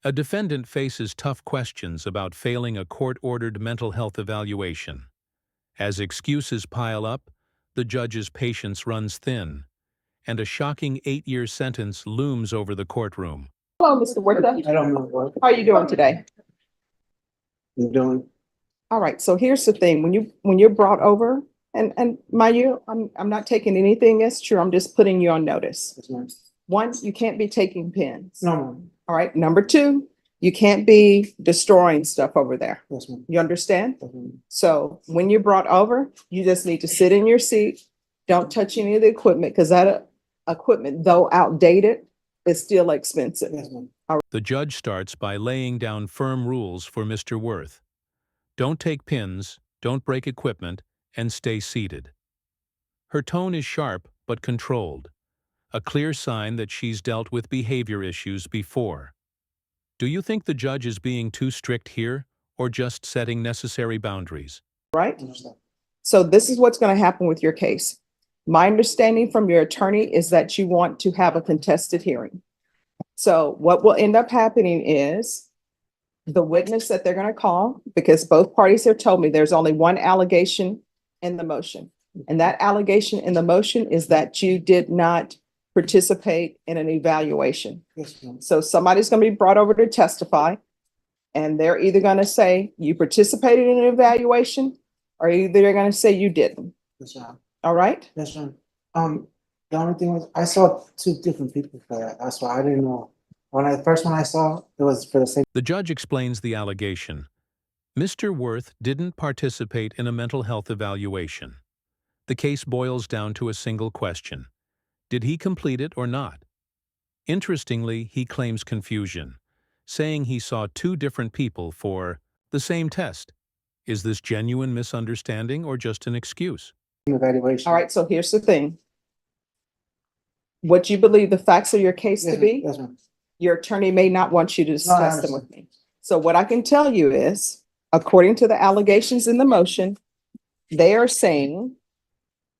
A defendant faces tough questions about failing a court-ordered mental health evaluation. As excuses pile up, the judge's patience runs thin, and a shocking 8-year sentence looms over the courtroom. Hello, Mr. Wortha. I don't know what How are you doing today? you're doing. All right, so here's the thing. When you're brought over, and mind you, I'm not taking anything as true. I'm just putting you on notice. Yes, ma'am. One, you can't be taking pens. No, ma'am. All right. Number two, you can't be destroying stuff over there. Yes, ma'am. You understand? Yes, ma'am. So when you're brought over, you just need to sit in your seat. Don't touch any of the equipment because that equipment, though outdated, is still expensive. Yes, ma'am. The judge starts by laying down firm rules for Mr. Worth. Don't take pins, don't break equipment, and stay seated. Her tone is sharp but controlled, a clear sign that she's dealt with behavior issues before. Do you think the judge is being too strict here, or just setting necessary boundaries? Right? Understand. So this is what's going to happen with your case. My understanding from your attorney is that you want to have a contested hearing. So what will end up happening is the witness that they're going to call, because both parties have told me there's only one allegation in the motion. And that allegation in the motion is that you did not participate in an evaluation. Yes, ma'am. So somebody's going to be brought over to testify, and they're either going to say you participated in an evaluation, or either they're going to say you didn't. Yes, ma'am. All right? Yes, ma'am. The only thing was I saw two different people for that. That's why I didn't know. The first one I saw, it was for the same. The judge explains the allegation. Mr. Worth didn't participate in a mental health evaluation. The case boils down to a single question. Did he complete it or not? Interestingly, he claims confusion, saying he saw two different people for the same test. Is this genuine misunderstanding or just an excuse? Evaluation. All right, so here's the thing. What you believe the facts of your case Yes, to be, yes, ma'am. your attorney may not want you to No, I discuss them with understand. me. So what I can tell you is, according to the allegations in the motion, they are saying,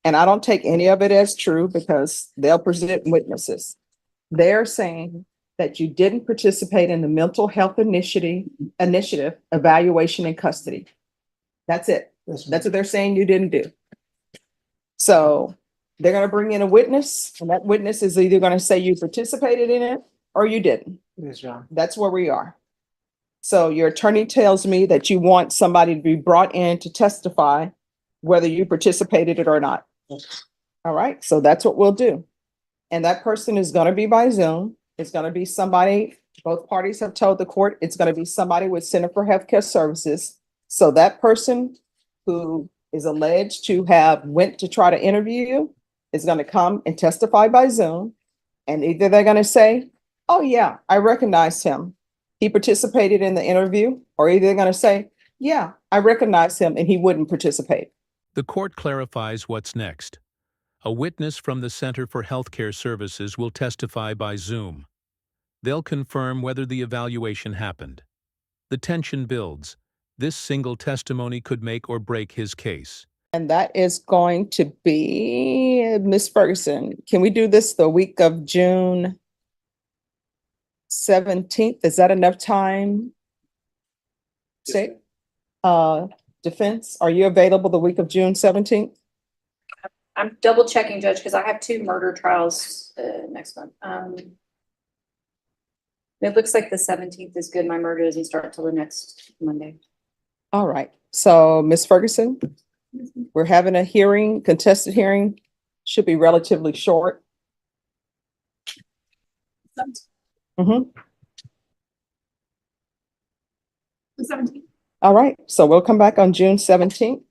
and I don't take any of it as true because they'll present witnesses. They're saying that you didn't participate in the mental health initiative evaluation in custody. That's it. Yes, ma'am. That's what they're saying you didn't do. So they're going to bring in a witness, and that witness is either going to say you participated in it or you didn't. Yes, ma'am. That's where we are. So your attorney tells me that you want somebody to be brought in to testify whether you participated it or not. All right, so that's what we'll do. And that person is going to be by Zoom. It's going to be somebody, both parties have told the court, it's going to be somebody with Center for Healthcare Services. So that person who is alleged to have went to try to interview you is going to come and testify by Zoom. And either they're going to say, oh yeah, I recognize him. He participated in the interview, or either they're going to say, yeah, I recognize him and he wouldn't participate. The court clarifies what's next. A witness from the Center for Healthcare Services will testify by Zoom. They'll confirm whether the evaluation happened. The tension builds. This single testimony could make or break his case. And that is going to be Ms. Ferguson. Can we do this the week of June 17th? Is that enough time? Say, defense, are you available the week of June 17th? I'm double checking, Judge, because I have two murder trials next month. It looks like the 17th is good. My murder doesn't start till the next Monday. All right. So Ms. Ferguson, we're having a hearing, contested hearing, should be relatively short. Mhm. The 17th. All right, so we'll come back on June 17th.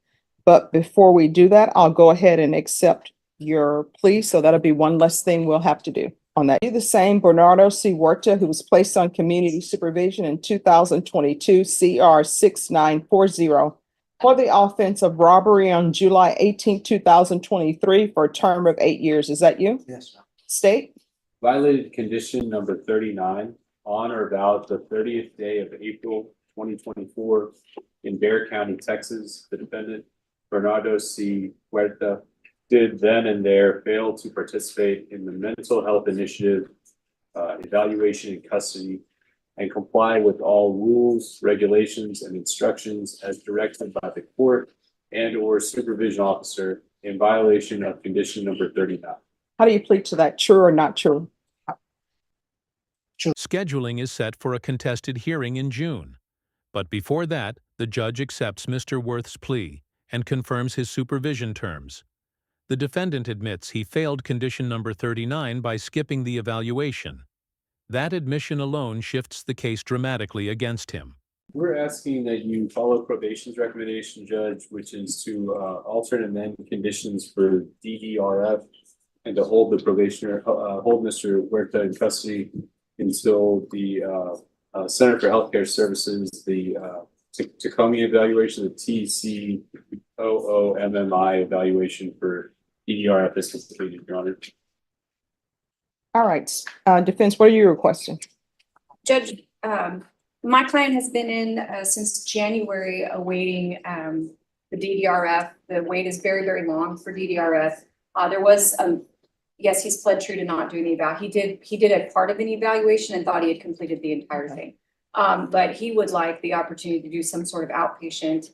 But before we do that, I'll go ahead and accept your plea. So that'll be one less thing we'll have to do on that. The same Bernardo C. Huerta, who was placed on community supervision in 2022 CR 6940 for the offense of robbery on July 18, 2023 for a term of 8 years. Is that you? Yes, ma'am. State? Violated condition number 39 on or about the 30th day of April 2024 in Bexar County, Texas. The defendant, Bernardo C. Huerta, did then and there fail to participate in the mental health initiative evaluation in custody and comply with all rules, regulations, and instructions as directed by the court and/or supervision officer in violation of condition number 39. How do you plead to that? True or not true? Scheduling is set for a contested hearing in June. But before that, the judge accepts Mr. Worth's plea and confirms his supervision terms. The defendant admits he failed condition number 39 by skipping the evaluation. That admission alone shifts the case dramatically against him. We're asking that you follow probation's recommendation, Judge, which is to alter and amend conditions for DDRF and to hold the probationer, hold Mr. Huerta in custody until the Center for Healthcare Services, the Tacoma evaluation, the TCOOMMI evaluation for DDRF is completed, Your Honor. All right, defense, what are you requesting? Judge, my client has been in since January awaiting the DDRF. The wait is very, very long for DDRF. There was, yes, he's pled true to not doing the eval. He did a part of an evaluation and thought he had completed the entire thing. But he would like the opportunity to do some sort of outpatient.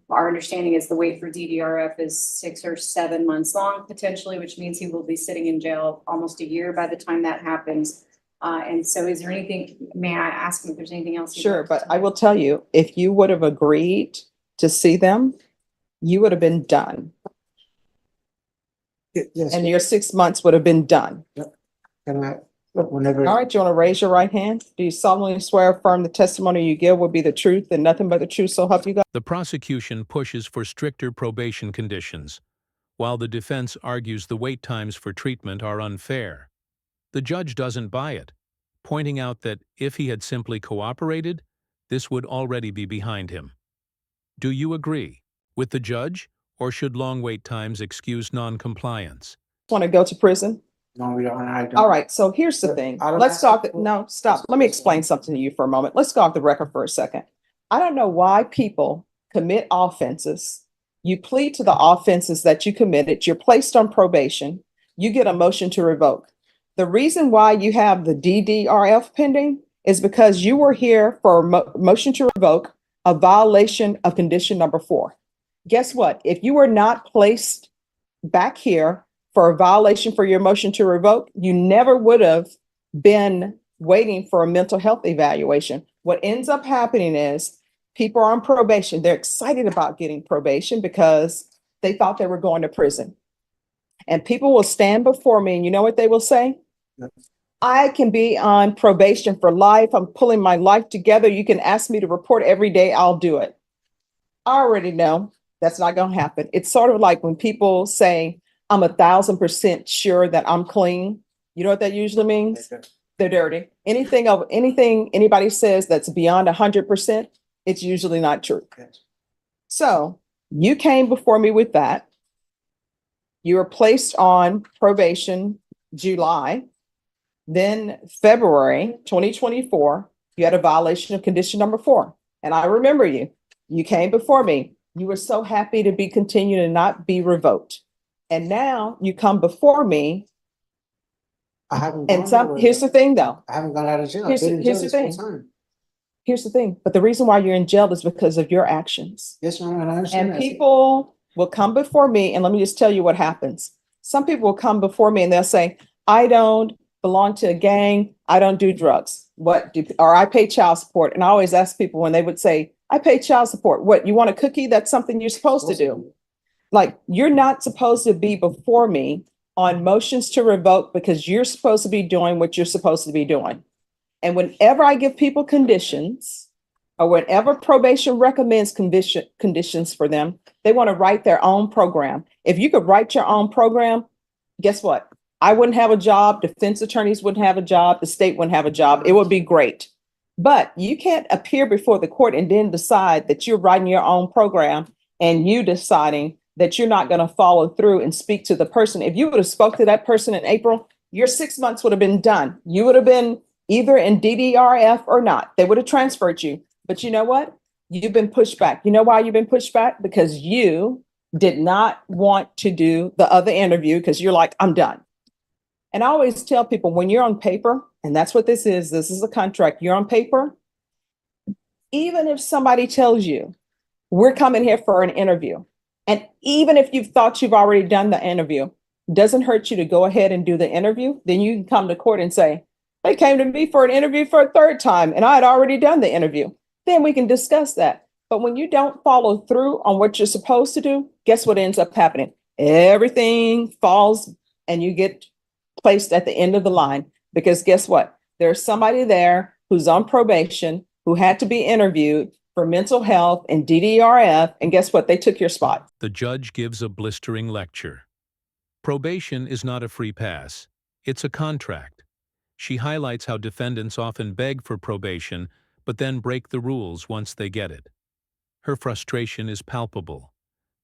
Our understanding is the wait for DDRF is 6 or 7 months long potentially, which means he will be sitting in jail almost a year by the time that happens. And so is there anything, may I ask him if there's anything else? Sure, but I will tell you, if you would have agreed to see them, you would have been done. Yes. And your 6 months would have been done. Can I, whenever. All right, you want to raise your right hand? Do you solemnly swear or affirm the testimony you give will be the truth and nothing but the truth, so help you God? The prosecution pushes for stricter probation conditions, while the defense argues the wait times for treatment are unfair. The judge doesn't buy it, pointing out that if he had simply cooperated, this would already be behind him. Do you agree with the judge, or should long wait times excuse non-compliance? Want to go to prison? No, we don't, I don't. All right, so here's the thing. I don't Let's ask talk, people- no, stop. Let me explain something to you for a moment. Let's go off the record for a second. I don't know why people commit offenses. You plead to the offenses that you committed. You're placed on probation. You get a motion to revoke. The reason why you have the DDRF pending is because you were here for a motion to revoke a violation of condition number 4. Guess what? If you were not placed back here for a violation for your motion to revoke, you never would have been waiting for a mental health evaluation. What ends up happening is people are on probation. They're excited about getting probation because they thought they were going to prison. And people will stand before me and you know what they will say? Yes. I can be on probation for life. I'm pulling my life together. You can ask me to report every day. I'll do it. I already know that's not going to happen. It's sort of like when people say, I'm 1,000% sure that I'm clean. You know what that usually means? They're dirty. Anything anybody says that's beyond 100%, it's usually not true. Yes. So you came before me with that. You were placed on probation July. Then February 2024, you had a violation of condition number 4. And I remember you. You came before me. You were so happy to be continued and not be revoked. And now you come before me. I haven't. And gone here's the nowhere. thing though. I haven't gone out of jail. I've Here's been the- in here's jail the this whole thing. time. Here's the thing. But the reason why you're in jail is because of your actions. Yes, Your Honor, and I understand And that. people will come before me, and let me just tell you what happens. Some people will come before me and they'll say, I don't belong to a gang. I don't do drugs. Or I pay child support. And I always ask people when they would say, I pay child support. What, you want a cookie? That's something you're supposed to do. Like, you're not supposed to be before me on motions to revoke because you're supposed to be doing what you're supposed to be doing. And whenever I give people conditions, or whenever probation recommends conditions for them, they want to write their own program. If you could write your own program, guess what? I wouldn't have a job. Defense attorneys wouldn't have a job. The state wouldn't have a job. It would be great. But you can't appear before the court and then decide that you're writing your own program and you deciding that you're not going to follow through and speak to the person. If you would have spoke to that person in April, your 6 months would have been done. You would have been either in DDRF or not. They would have transferred you. But you know what? You've been pushed back. You know why you've been pushed back? Because you did not want to do the other interview because you're like, I'm done. And I always tell people when you're on paper, and that's what this is a contract, you're on paper. Even if somebody tells you, we're coming here for an interview, and even if you've thought you've already done the interview, doesn't hurt you to go ahead and do the interview, then you can come to court and say, they came to me for an interview for a third time and I had already done the interview. Then we can discuss that. But when you don't follow through on what you're supposed to do, guess what ends up happening? Everything falls and you get placed at the end of the line, because guess what? There's somebody there who's on probation, who had to be interviewed for mental health and DDRF, and guess what? They took your spot. The judge gives a blistering lecture. Probation is not a free pass. It's a contract. She highlights how defendants often beg for probation, but then break the rules once they get it. Her frustration is palpable.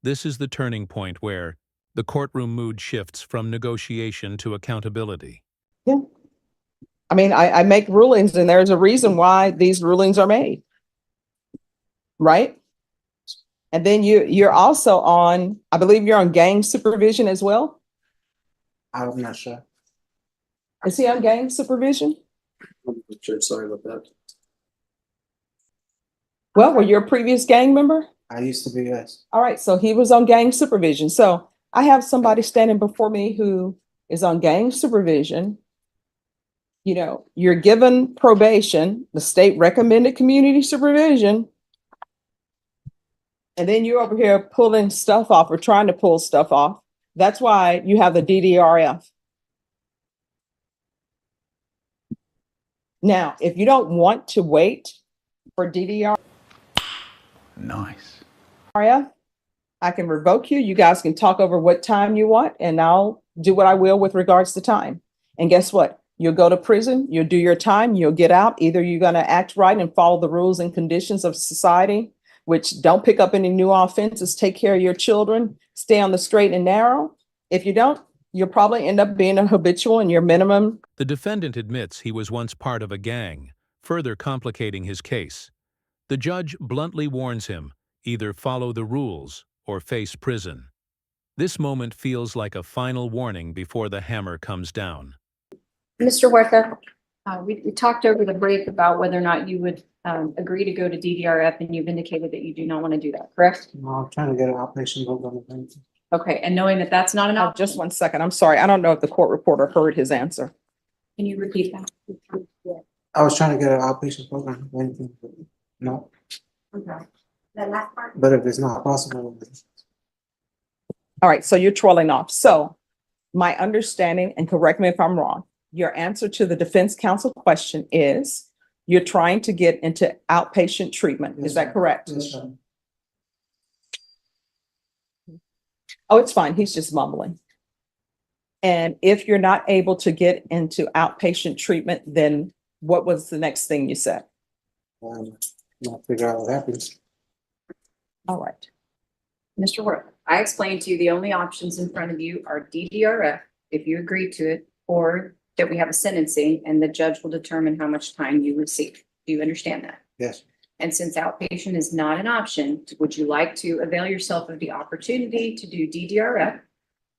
This is the turning point where the courtroom mood shifts from negotiation to accountability. Yeah. I mean, I make rulings and there's a reason why these rulings are made. Right? And then you're also on, I believe you're on gang supervision as well. I'm not sure. Is he on gang supervision? Sure, sorry about that. Well, were you a previous gang member? I used to be, yes. All right, so he was on gang supervision. So I have somebody standing before me who is on gang supervision. You know, you're given probation, the state recommended community supervision. And then you're over here pulling stuff off or trying to pull stuff off. That's why you have the DDRF. Now, if you don't want to wait for DDRF, Nice. I can revoke you. You guys can talk over what time you want, and I'll do what I will with regards to time. And guess what? You'll go to prison, you'll do your time, you'll get out. Either you're going to act right and follow the rules and conditions of society, which don't pick up any new offenses, take care of your children, stay on the straight and narrow. If you don't, you'll probably end up being a habitual in your minimum. The defendant admits he was once part of a gang, further complicating his case. The judge bluntly warns him, either follow the rules or face prison. This moment feels like a final warning before the hammer comes down. Mr. Huerta, we talked over the break about whether or not you would agree to go to DDRF, and you've indicated that you do not want to do that, correct? No, I'm trying to get an outpatient program. Okay, and knowing that that's not an option, Just 1 second. I'm sorry. I don't know if the court reporter heard his answer. can you repeat that? I was trying to get an outpatient program. No, Okay. The last part? but if it's not possible, All right, so you're trolling off. So my understanding, and correct me if I'm wrong, your answer to the defense counsel question is you're trying to get into outpatient treatment. Is that correct? yes, ma'am. Oh, it's fine. He's just mumbling. And if you're not able to get into outpatient treatment, then what was the next thing you said? I'll figure out what happens. All right. Mr. Huerta, I explained to you the only options in front of you are DDRF, if you agree to it, or that we have a sentencing and the judge will determine how much time you receive. Do you understand that? Yes, And since outpatient is not an option, would you like to avail yourself of the opportunity to do DDRF,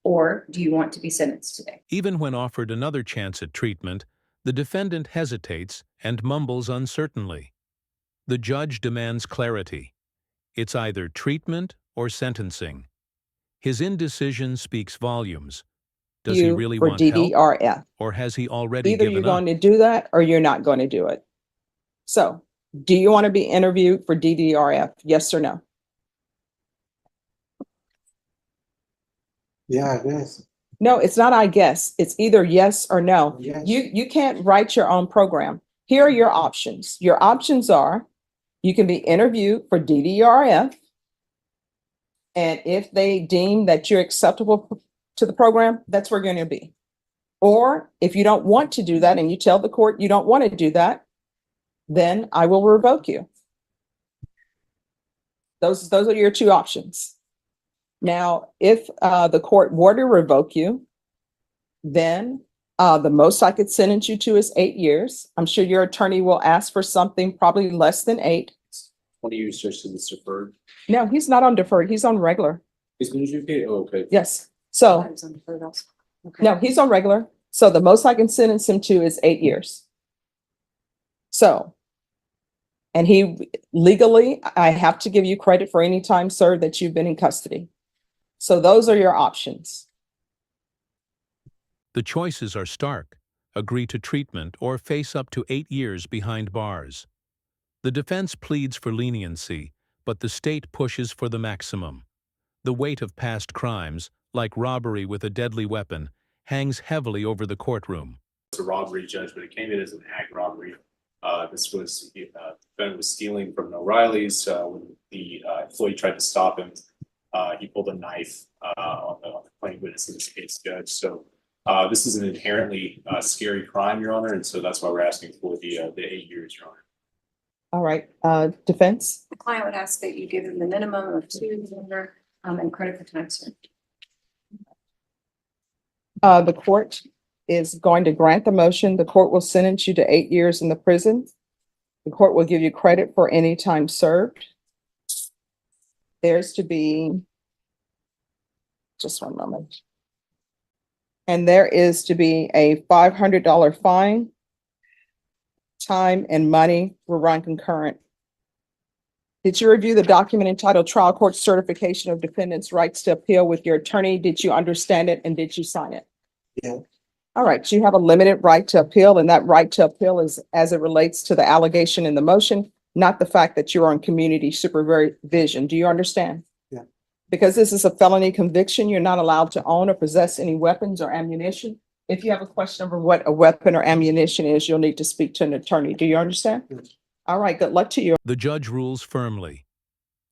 or do you want to be sentenced today? Even when offered another chance at treatment, the defendant hesitates and mumbles uncertainly. The judge demands clarity. It's either treatment or sentencing. His indecision speaks volumes. Does he really for want help, DDRF. or has he already Either you're given up? going to do that or you're not going to do it. So do you want to be interviewed for DDRF? Yes or no? yeah, I guess. No, it's not I guess. It's either yes or no. Yes. You can't write your own program. Here are your options. Your options are you can be interviewed for DDRF. And if they deem that you're acceptable to the program, that's where you're going to be. Or if you don't want to do that and you tell the court you don't want to do that, then I will revoke you. Those are your two options. Now, if the court were to revoke you, then the most I could sentence you to is 8 years. I'm sure your attorney will ask for something probably less than 8. 20 years just in the deferred. No, he's not on deferred. He's on regular. Is usually paid? Oh, okay. Yes. So I was on deferred also. Okay. no, he's on regular. So the most I can sentence him to is 8 years. So, and he legally, I have to give you credit for any time served that you've been in custody. So those are your options. The choices are stark: agree to treatment or face up to 8 years behind bars. The defense pleads for leniency, but the state pushes for the maximum. The weight of past crimes, like robbery with a deadly weapon, hangs heavily over the courtroom. It's a robbery judge, but it came in as an ag robbery. This was, defendant was stealing from an O'Reilly's, when the employee tried to stop him. He pulled a knife, on the plain witness in this case, judge. So, this is an inherently, scary crime, Your Honor, and so that's why we're asking for the 8 years, Your Honor. All right, defense? The client would ask that you give him the minimum of 2 years, and credit for time served. The court is going to grant the motion. The court will sentence you to 8 years in the prison. The court will give you credit for any time served. There's to be, just one moment. And there is to be a $500 fine. Time and money will run concurrent. Did you review the document entitled Trial Court Certification of Defendant's Rights to Appeal with your attorney? Did you understand it and did you sign it? Yeah. All right, you have a limited right to appeal, and that right to appeal is as it relates to the allegation in the motion, not the fact that you're on community supervision. Do you understand? Yeah. Because this is a felony conviction, you're not allowed to own or possess any weapons or ammunition. If you have a question over what a weapon or ammunition is, you'll need to speak to an attorney. Do you understand? Yes. All right, good luck to you. The judge rules firmly: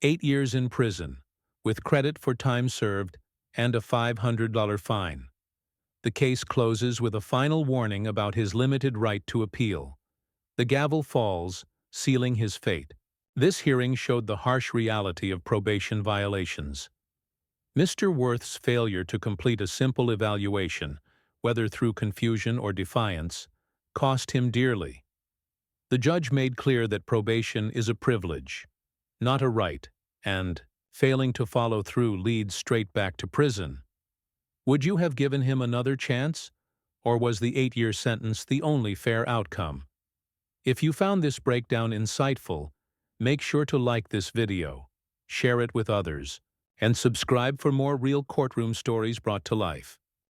8 years in prison, with credit for time served and a $500 fine. The case closes with a final warning about his limited right to appeal. The gavel falls, sealing his fate. This hearing showed the harsh reality of probation violations. Mr. Worth's failure to complete a simple evaluation, whether through confusion or defiance, cost him dearly. The judge made clear that probation is a privilege, not a right, and failing to follow through leads straight back to prison. Would you have given him another chance, or was the 8-year sentence the only fair outcome? If you found this breakdown insightful, make sure to like this video, share it with others, and subscribe for more real courtroom stories brought to life.